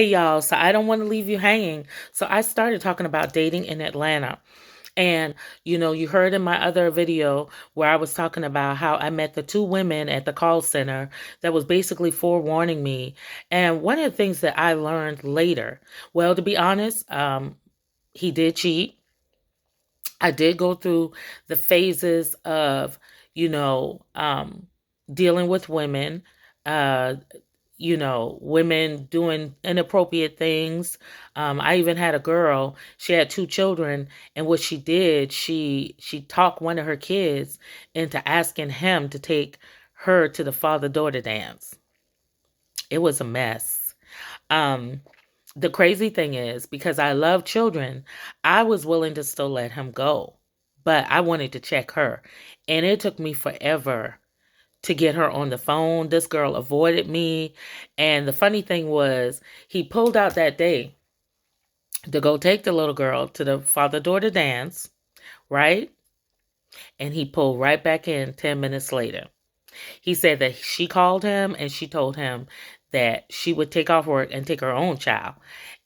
Hey y'all, so I don't want to leave you hanging. So I started talking about dating in Atlanta. And you heard in my other video where I was talking about how I met the two women at the call center that was basically forewarning me. And one of the things that I learned later, well, to be honest, he did cheat. I did go through the phases of, you know, um, dealing with women. Uh, women doing inappropriate things. I even had a girl, she had two children, and what she did, she talked one of her kids into asking him to take her to the father-daughter dance. It was a mess. Um, the crazy thing is, because I love children, I was willing to still let him go, but I wanted to check her. And it took me forever to get her on the phone. This girl avoided me. And the funny thing was, he pulled out that day to go take the little girl to the father-daughter dance, right? And he pulled right back in 10 minutes later. He said that she called him and she told him that she would take off work and take her own child.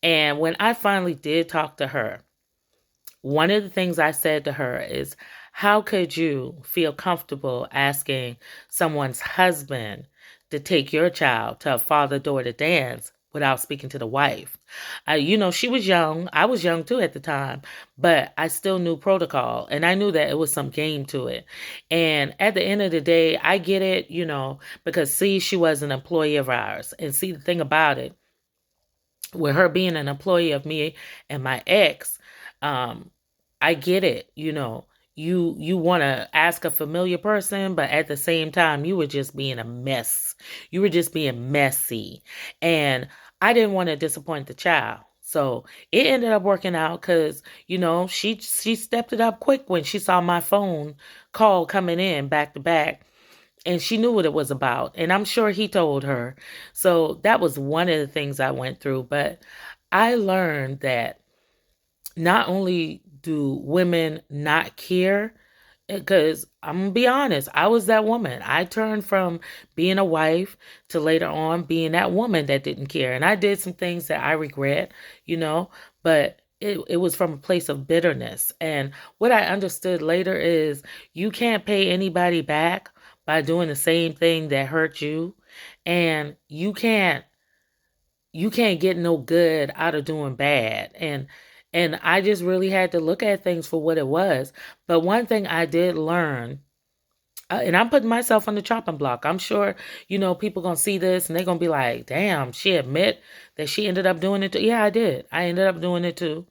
And when I finally did talk to her, one of the things I said to her is, how could you feel comfortable asking someone's husband to take your child to a father-daughter dance without speaking to the wife? She was young. I was young too at the time, but I still knew protocol and I knew that it was some game to it. And at the end of the day, I get it, because see, she was an employee of ours. And see, the thing about it, with her being an employee of me and my ex, um, I get it. You want to ask a familiar person, but at the same time, you were just being a mess. You were just being messy, and I didn't want to disappoint the child. So it ended up working out because she stepped it up quick when she saw my phone call coming in back to back, and she knew what it was about. And I'm sure he told her. So that was one of the things I went through. But I learned that not only do women not care, because I'm gonna be honest, I was that woman. I turned from being a wife to later on being that woman that didn't care. And I did some things that I regret, but it was from a place of bitterness. And what I understood later is you can't pay anybody back by doing the same thing that hurt you. And you can't get no good out of doing bad. And I just really had to look at things for what it was. But one thing I did learn, and I'm putting myself on the chopping block. I'm sure, people going to see this and they're going to be like, damn, she admit that she ended up doing it too. Yeah, I did. I ended up doing it too.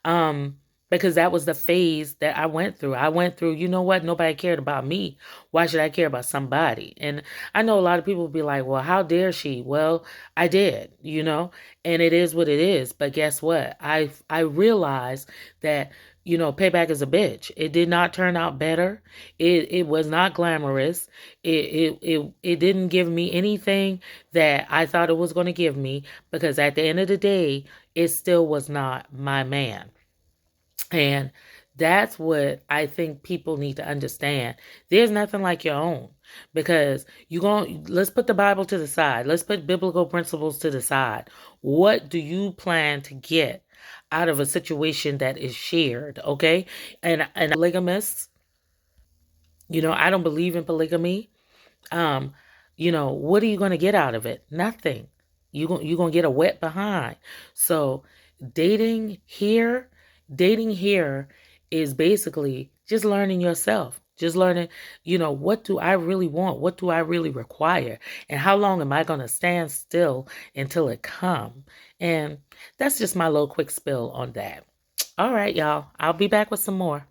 Um, because that was the phase that I went through. I went through, you know what? Nobody cared about me. Why should I care about somebody? And I know a lot of people will be like, well, how dare she? Well, I did, and it is what it is. But guess what? I realized that, payback is a bitch. It did not turn out better. It was not glamorous. It didn't give me anything that I thought it was going to give me, because at the end of the day, it still was not my man. And that's what I think people need to understand. There's nothing like your own, because let's put the Bible to the side. Let's put biblical principles to the side. What do you plan to get out of a situation that is shared? Okay. And polygamists, I don't believe in polygamy. Um, what are you going to get out of it? Nothing. You're going to get a wet behind. So dating here, dating here is basically just learning yourself. Just learning, what do I really want? What do I really require? And how long am I going to stand still until it come? And that's just my little quick spill on that. All right, y'all. I'll be back with some more.